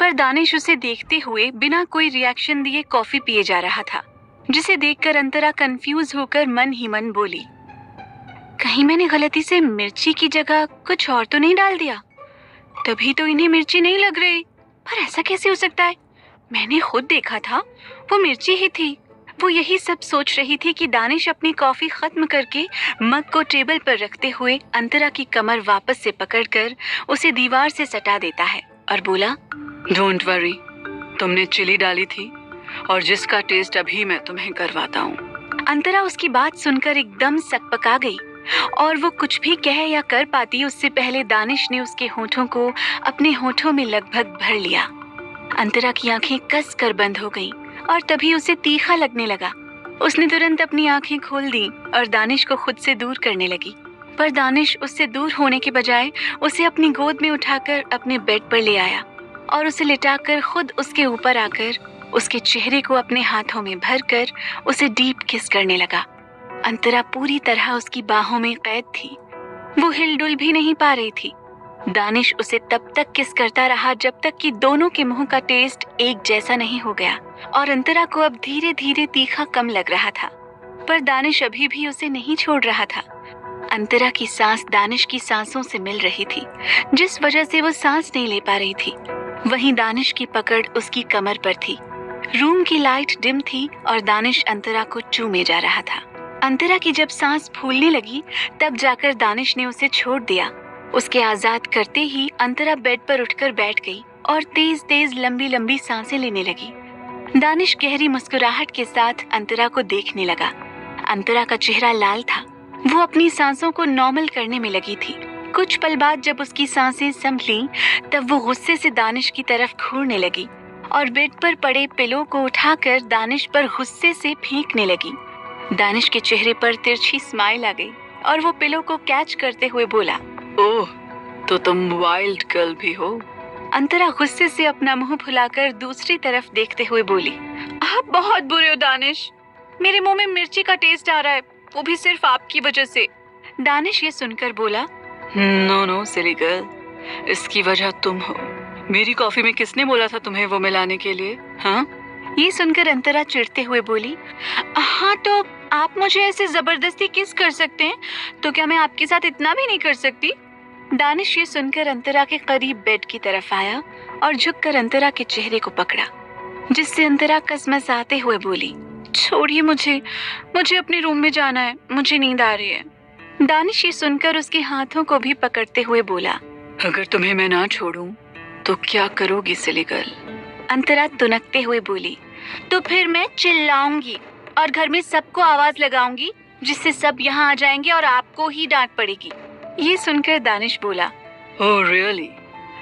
पर दानिश उसे देखते हुए बिना कोई रिएक्शन दिए कॉफी पिए जा रहा था, जिसे देखकर अंतरा कंफ्यूज होकर मन ही मन बोली, कहीं मैंने गलती से मिर्ची की जगह कुछ और तो नहीं डाल दिया? तभी तो इन्हें मिर्ची नहीं लग रही। पर ऐसा कैसे हो सकता है? मैंने खुद देखा था, वो मिर्ची ही थी। वो यही सब सोच रही थी कि दानिश अपनी कॉफी खत्म करके मग को टेबल पर रखते हुए अंतरा की कमर वापस से पकड़कर उसे दीवार से सटा देता है और बोला, डोंट वरी, तुमने चिली डाली थी और जिसका टेस्ट अभी मैं तुम्हें करवाता हूँ। अंतरा उसकी बात सुनकर एकदम सकपका गई और वो कुछ भी कह या कर पाती उससे पहले दानिश ने उसके होठों को अपने होठों में लगभग भर लिया। अंतरा की आंखें कस कर बंद हो गईं और तभी उसे तीखा लगने लगा। उसने तुरंत अपनी आंखें खोल दी और दानिश को खुद से दूर करने लगी। पर दानिश उससे दूर होने के बजाय उसे अपनी गोद में उठाकर अपने बेड पर ले आया और उसे लिटाकर खुद उसके ऊपर आकर उसके चेहरे को अपने हाथों में भरकर उसे डीप किस करने लगा। अंतरा पूरी तरह उसकी बाहों में कैद थी। वो हिलडुल भी नहीं पा रही थी। दानिश उसे तब तक किस करता रहा जब तक कि दोनों के मुंह का टेस्ट एक जैसा नहीं हो गया और अंतरा को अब धीरे धीरे तीखा कम लग रहा था। पर दानिश अभी भी उसे नहीं छोड़ रहा था। अंतरा की सांस दानिश की सांसों से मिल रही थी, जिस वजह से वो सांस नहीं ले पा रही थी। वहीं दानिश की पकड़ उसकी कमर पर थी। रूम की लाइट डिम थी और दानिश अंतरा को चूमे जा रहा था। अंतरा की जब सांस फूलने लगी तब जाकर दानिश ने उसे छोड़ दिया। उसके आजाद करते ही अंतरा बेड पर उठकर बैठ गई और तेज तेज लंबी लंबी सांसें लेने लगी। दानिश गहरी मुस्कुराहट के साथ अंतरा को देखने लगा। अंतरा का चेहरा लाल था। वो अपनी सांसों को नॉर्मल करने में लगी थी। कुछ पल बाद जब उसकी सांसें संभली तब वो गुस्से से दानिश की तरफ घूरने लगी और बेड पर पड़े पिलो को उठाकर दानिश पर गुस्से से फेंकने लगी। दानिश के चेहरे पर तिरछी स्माइल आ गई और वो पिलो को कैच करते हुए बोला, ओह, तो तुम वाइल्ड गर्ल भी हो। अंतरा गुस्से से अपना मुंह फुलाकर दूसरी तरफ देखते हुए बोली, आप बहुत बुरे हो दानिश। मेरे मुंह में मिर्ची का टेस्ट आ रहा है, वो भी सिर्फ आपकी वजह से। दानिश ये सुनकर बोला, नो सिली गर्ल, इसकी वजह तुम हो। मेरी कॉफी में किसने बोला था तुम्हें वो मिलाने के लिए? हाँ? ये सुनकर अंतरा चिढ़ते हुए बोली, हाँ तो आप मुझे ऐसे जबरदस्ती किस कर सकते हैं, तो क्या मैं आपके साथ इतना भी नहीं कर सकती? दानिश ये सुनकर अंतरा के करीब बेड की तरफ आया और झुककर अंतरा के चेहरे को पकड़ा, जिससे अंतरा कसमसाते हुए बोली, छोड़िए मुझे अपने रूम में जाना है, मुझे नींद आ रही है। दानिश ये सुनकर उसके हाथों को भी पकड़ते हुए बोला, अगर तुम्हें मैं ना छोड़ूं तो क्या करोगी सिली गर्ल? अंतरा तुनकते हुए बोली, तो फिर मैं चिल्लाऊंगी और घर में सबको आवाज लगाऊंगी, जिससे सब यहाँ आ जाएंगे और आपको ही डांट पड़ेगी। ये सुनकर दानिश बोला, ओह रियली?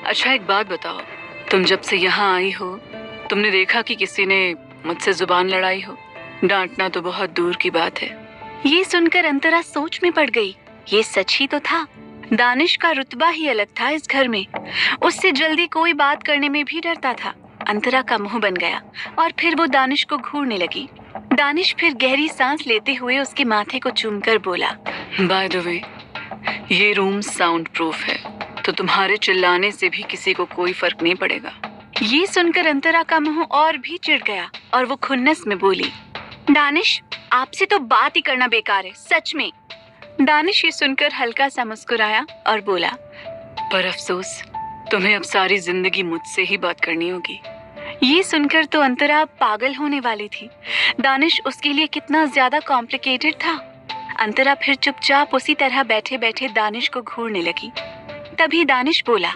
अच्छा एक बात बताओ, तुम जब से यहाँ आई हो तुमने देखा कि किसी ने मुझसे जुबान लड़ाई हो? डांटना तो बहुत दूर की बात है। ये सुनकर अंतरा सोच में पड़ गई। ये सच ही तो था। दानिश का रुतबा ही अलग था इस घर में। उससे जल्दी कोई बात करने में भी डरता था। अंतरा का मुंह बन गया और फिर वो दानिश को घूरने लगी। दानिश फिर गहरी सांस लेते हुए उसके माथे को चूमकर बोला, बाय द वे, ये रूम साउंड प्रूफ है, तो तुम्हारे चिल्लाने से भी किसी को कोई फर्क नहीं पड़ेगा। ये सुनकर अंतरा का मुंह और भी चिढ़ गया और वो खुन्नस में बोली, दानिश आपसे तो बात ही करना बेकार है, सच में। दानिश ये सुनकर हल्का सा मुस्कुराया और बोला, पर अफसोस तुम्हें अब सारी जिंदगी मुझसे ही बात करनी होगी। ये सुनकर तो अंतरा पागल होने वाली थी। दानिश उसके लिए कितना ज्यादा कॉम्प्लिकेटेड था। अंतरा फिर चुपचाप उसी तरह बैठे बैठे दानिश को घूरने लगी। तभी दानिश बोला,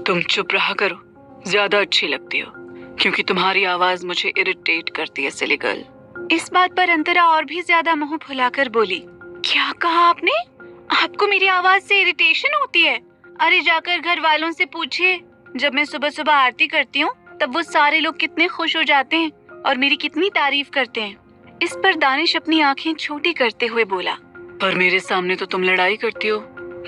तुम चुप रहा करो, ज्यादा अच्छी लगती हो, क्योंकि तुम्हारी आवाज मुझे इरिटेट करती है सिली गर्ल। इस बात पर अंतरा और भी ज्यादा मुंह फुलाकर बोली, क्या कहा आपने? आपको मेरी आवाज से इरिटेशन होती है? अरे जाकर घर वालों से पूछिए, जब मैं सुबह सुबह आरती करती हूँ तब वो सारे लोग कितने खुश हो जाते हैं और मेरी कितनी तारीफ करते हैं। इस पर दानिश अपनी आंखें छोटी करते हुए बोला, पर मेरे सामने तो तुम लड़ाई करती हो,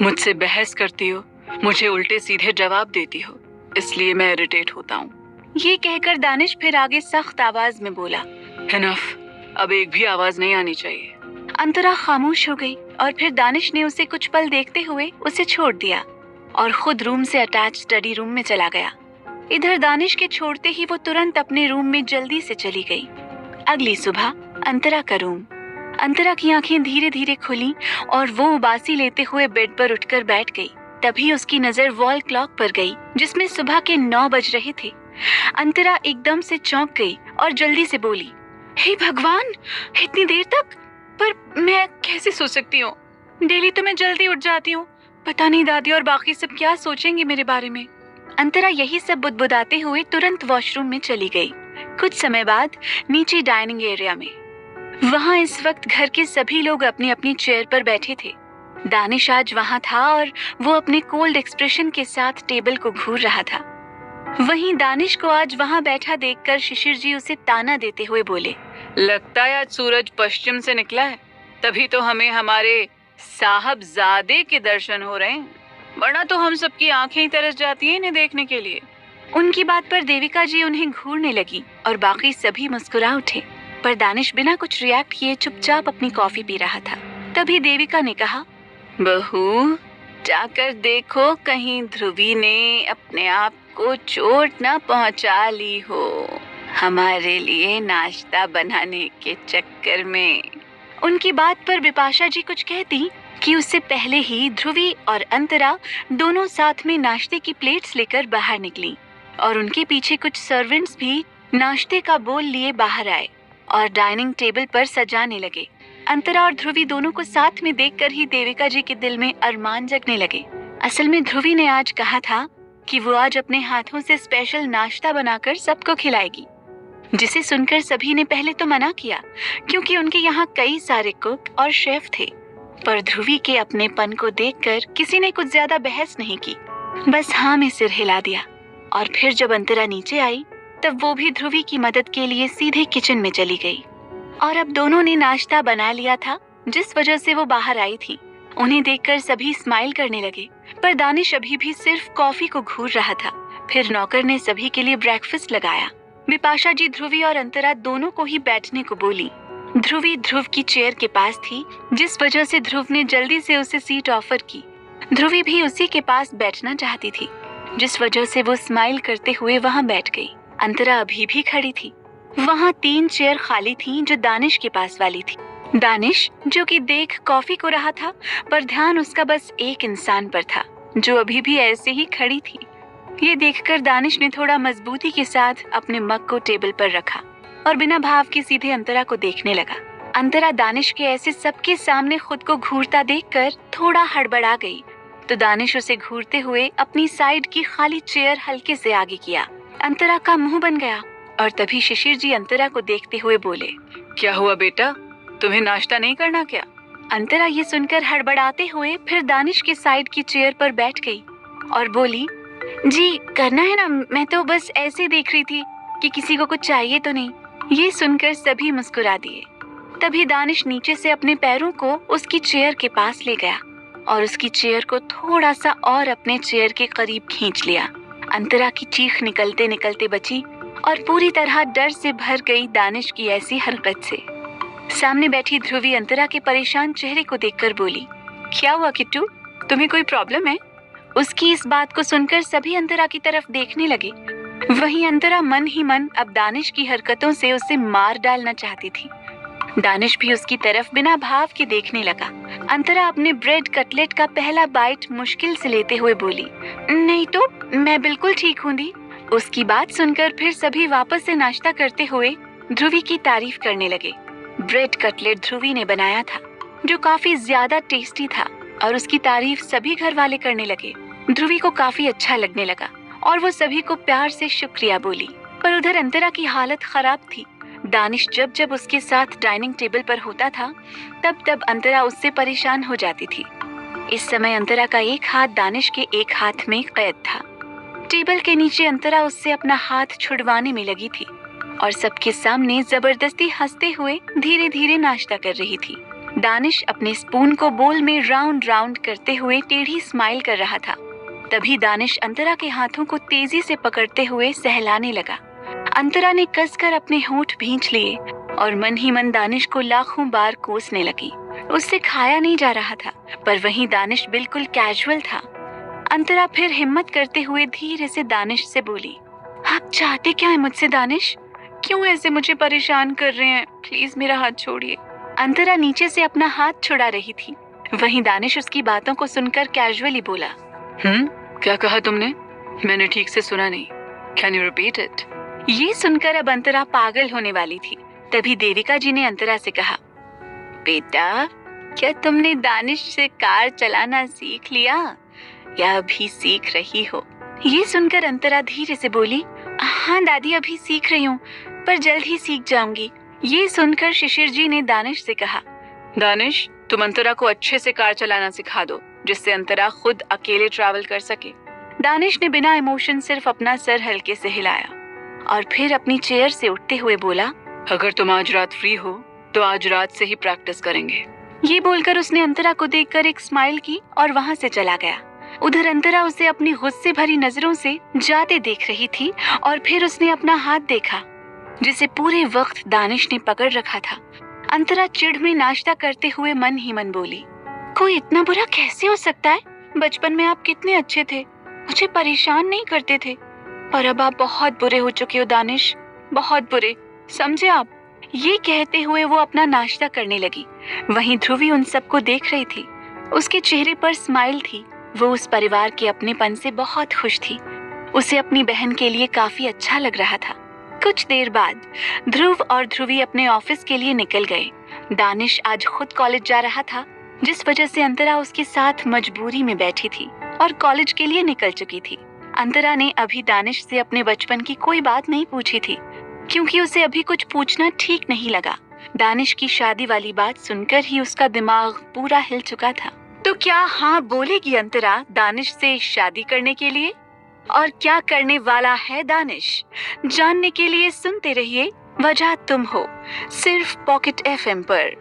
मुझसे बहस करती हो, मुझे उल्टे सीधे जवाब देती हो, इसलिए मैं इरिटेट होता हूँ। ये कहकर दानिश फिर आगे सख्त आवाज में बोला, इनफ, अब एक भी आवाज नहीं आनी चाहिए। अंतरा खामोश हो गई और फिर दानिश ने उसे कुछ पल देखते हुए उसे छोड़ दिया और खुद रूम से अटैच स्टडी रूम में चला गया। इधर दानिश के छोड़ते ही वो तुरंत अपने रूम में जल्दी से चली गई। अगली सुबह अंतरा का रूम। अंतरा की आंखें धीरे धीरे खुली और वो उबासी लेते हुए बेड पर उठकर बैठ गई। तभी उसकी नजर वॉल क्लॉक पर गई जिसमें सुबह के 9 बज रहे थे। अंतरा एकदम से चौंक गई और जल्दी से बोली, हे भगवान, इतनी देर तक? पर मैं कैसे सो सकती हूँ? डेली तो मैं जल्दी उठ जाती हूँ। पता नहीं दादी और बाकी सब क्या सोचेंगे मेरे बारे में। अंतरा यही सब बुदबुदाते हुए तुरंत वॉशरूम में चली गई। कुछ समय बाद नीचे डाइनिंग एरिया में, वहाँ इस वक्त घर के सभी लोग अपनी अपनी चेयर पर बैठे थे। दानिश आज वहाँ था और वो अपने कोल्ड एक्सप्रेशन के साथ टेबल को घूर रहा था। वहीं दानिश को आज वहाँ बैठा देखकर शिशिर जी उसे ताना देते हुए बोले, लगता है आज सूरज पश्चिम से निकला है, तभी तो हमें हमारे साहबजादे के दर्शन हो रहे हैं, वरना तो हम सबकी आंखें ही तरस जाती हैं इन्हें देखने के लिए। उनकी बात पर देविका जी उन्हें घूरने लगी और बाकी सभी मुस्कुरा उठे, पर दानिश बिना कुछ रिएक्ट किए चुपचाप अपनी कॉफी पी रहा था। तभी देविका ने कहा, बहू, जाकर देखो कहीं ध्रुवी ने अपने आप को चोट न पहुंचा ली हो हमारे लिए नाश्ता बनाने के चक्कर में। उनकी बात पर बिपाशा जी कुछ कहती कि उससे पहले ही ध्रुवी और अंतरा दोनों साथ में नाश्ते की प्लेट्स लेकर बाहर निकली और उनके पीछे कुछ सर्वेंट्स भी नाश्ते का बोल लिए बाहर आए और डाइनिंग टेबल पर सजाने लगे। अंतरा और ध्रुवी दोनों को साथ में देखकर ही देविका जी के दिल में अरमान जगने लगे। असल में ध्रुवी ने आज कहा था कि वो आज अपने हाथों से स्पेशल नाश्ता बनाकर सबको खिलाएगी, जिसे सुनकर सभी ने पहले तो मना किया क्योंकि उनके यहाँ कई सारे कुक और शेफ थे। पर ध्रुवी के अपनेपन को देखकर किसी ने कुछ ज्यादा बहस नहीं की, बस हाँ में सिर हिला दिया। और फिर जब अंतरा नीचे आई तब वो भी ध्रुवी की मदद के लिए सीधे किचन में चली गई। और अब दोनों ने नाश्ता बना लिया था जिस वजह से वो बाहर आई थी। उन्हें देखकर सभी स्माइल करने लगे, पर दानिश अभी भी सिर्फ कॉफी को घूर रहा था। फिर नौकर ने सभी के लिए ब्रेकफास्ट लगाया। बिपाशा जी ध्रुवी और अंतरा दोनों को ही बैठने को बोली। ध्रुवी ध्रुव की चेयर के पास थी, जिस वजह से ध्रुव ने जल्दी से उसे सीट ऑफर की। ध्रुवी भी उसी के पास बैठना चाहती थी, जिस वजह से वो स्माइल करते हुए वहाँ बैठ गई। अंतरा अभी भी खड़ी थी। वहाँ 3 चेयर खाली थीं जो दानिश के पास वाली थी। दानिश जो कि देख कॉफी को रहा था, पर ध्यान उसका बस एक इंसान पर था जो अभी भी ऐसे ही खड़ी थी। ये देखकर दानिश ने थोड़ा मजबूती के साथ अपने मग को टेबल पर रखा और बिना भाव के सीधे अंतरा को देखने लगा। अंतरा दानिश के ऐसे सबके सामने खुद को घूरता देखकर थोड़ा हड़बड़ा गई, तो दानिश उसे घूरते हुए अपनी साइड की खाली चेयर हल्के से आगे किया। अंतरा का मुंह बन गया और तभी शिशिर जी अंतरा को देखते हुए बोले, क्या हुआ बेटा, तुम्हें नाश्ता नहीं करना क्या? अंतरा ये सुनकर हड़बड़ाते हुए फिर दानिश के साइड की चेयर पर बैठ गई और बोली, जी करना है ना, मैं तो बस ऐसे देख रही थी कि किसी को कुछ चाहिए तो नहीं। ये सुनकर सभी मुस्कुरा दिए। तभी दानिश नीचे से अपने पैरों को उसकी चेयर के पास ले गया और उसकी चेयर को थोड़ा सा और अपने चेयर के करीब खींच लिया। अंतरा की चीख निकलते निकलते बची और पूरी तरह डर से भर गई दानिश की ऐसी हरकत से। सामने बैठी ध्रुवी अंतरा के परेशान चेहरे को देखकर बोली, क्या हुआ किट्टू, तुम्हें कोई प्रॉब्लम है? उसकी इस बात को सुनकर सभी अंतरा की तरफ देखने लगे। वहीं अंतरा मन ही मन अब दानिश की हरकतों से उसे मार डालना चाहती थी। दानिश भी उसकी तरफ बिना भाव के देखने लगा। अंतरा अपने ब्रेड कटलेट का पहला बाइट मुश्किल से लेते हुए बोली, नहीं तो मैं बिल्कुल ठीक हूँ दी। उसकी बात सुनकर फिर सभी वापस से नाश्ता करते हुए ध्रुवी की तारीफ करने लगे। ब्रेड कटलेट ध्रुवी ने बनाया था जो काफी ज्यादा टेस्टी था और उसकी तारीफ सभी घर वाले करने लगे। ध्रुवी को काफी अच्छा लगने लगा और वो सभी को प्यार से शुक्रिया बोली। पर उधर अंतरा की हालत खराब थी। दानिश जब जब उसके साथ डाइनिंग टेबल पर होता था तब तब अंतरा उससे परेशान हो जाती थी। इस समय अंतरा का एक हाथ दानिश के एक हाथ में कैद था। टेबल के नीचे अंतरा उससे अपना हाथ छुड़वाने में लगी थी और सबके सामने जबरदस्ती हंसते हुए धीरे धीरे नाश्ता कर रही थी। दानिश अपने स्पून को बोल में राउंड राउंड करते हुए टेढ़ी स्माइल कर रहा था। तभी दानिश अंतरा के हाथों को तेजी से पकड़ते हुए सहलाने लगा। अंतरा ने कसकर अपने होंठ भींच लिए और मन ही मन दानिश को लाखों बार कोसने लगी। उससे खाया नहीं जा रहा था, पर वहीं दानिश बिल्कुल कैजुअल था। अंतरा फिर हिम्मत करते हुए धीरे से दानिश से बोली, चाहते क्या है मुझसे दानिश? क्यों ऐसे मुझे परेशान कर रहे हैं? प्लीज मेरा हाथ छोड़िए। अंतरा नीचे से अपना हाथ छुड़ा रही थी। वहीं दानिश उसकी बातों को सुनकर कैजुअली बोला, क्या कहा तुमने? मैंने ठीक से सुना नहीं। Can you repeat it? ये सुनकर अब अंतरा पागल होने वाली थी। तभी देविका जी ने अंतरा से कहा, बेटा, क्या तुमने दानिश से कार चलाना सीख लिया या अभी सीख रही हो? ये सुनकर अंतरा धीरे से बोली, हाँ दादी, अभी सीख रही हूँ, पर जल्द ही सीख जाऊंगी। ये सुनकर शिशिर जी ने दानिश से कहा, दानिश, तुम अंतरा को अच्छे से कार चलाना सिखा दो, जिससे अंतरा खुद अकेले ट्रैवल कर सके। दानिश ने बिना इमोशन सिर्फ अपना सर हल्के से हिलाया और फिर अपनी चेयर से उठते हुए बोला, अगर तुम आज रात फ्री हो तो आज रात से ही प्रैक्टिस करेंगे। ये बोलकर उसने अंतरा को देखकर एक स्माइल की और वहां से चला गया। उधर अंतरा उसे अपनी गुस्से भरी नजरों से जाते देख रही थी और फिर उसने अपना हाथ देखा जिसे पूरे वक्त दानिश ने पकड़ रखा था। अंतरा चिढ़ में नाश्ता करते हुए मन ही मन बोली, कोई इतना बुरा कैसे हो सकता है? बचपन में आप कितने अच्छे थे, मुझे परेशान नहीं करते थे, पर अब आप बहुत बुरे हो चुके हो दानिश, बहुत बुरे, समझे आप? ये कहते हुए वो अपना नाश्ता करने लगी। वहीं ध्रुवी उन सबको देख रही थी। उसके चेहरे पर स्माइल थी। वो उस परिवार के अपनेपन से बहुत खुश थी। उसे अपनी बहन के लिए काफी अच्छा लग रहा था। कुछ देर बाद ध्रुव और ध्रुवी अपने ऑफिस के लिए निकल गए। दानिश आज खुद कॉलेज जा रहा था, जिस वजह से अंतरा उसके साथ मजबूरी में बैठी थी और कॉलेज के लिए निकल चुकी थी। अंतरा ने अभी दानिश से अपने बचपन की कोई बात नहीं पूछी थी, क्योंकि उसे अभी कुछ पूछना ठीक नहीं लगा। दानिश की शादी वाली बात सुनकर ही उसका दिमाग पूरा हिल चुका था। तो क्या हाँ बोलेगी अंतरा दानिश से शादी करने के लिए? और क्या करने वाला है दानिश? जानने के लिए सुनते रहिए वजह तुम हो, सिर्फ पॉकेट FM पर।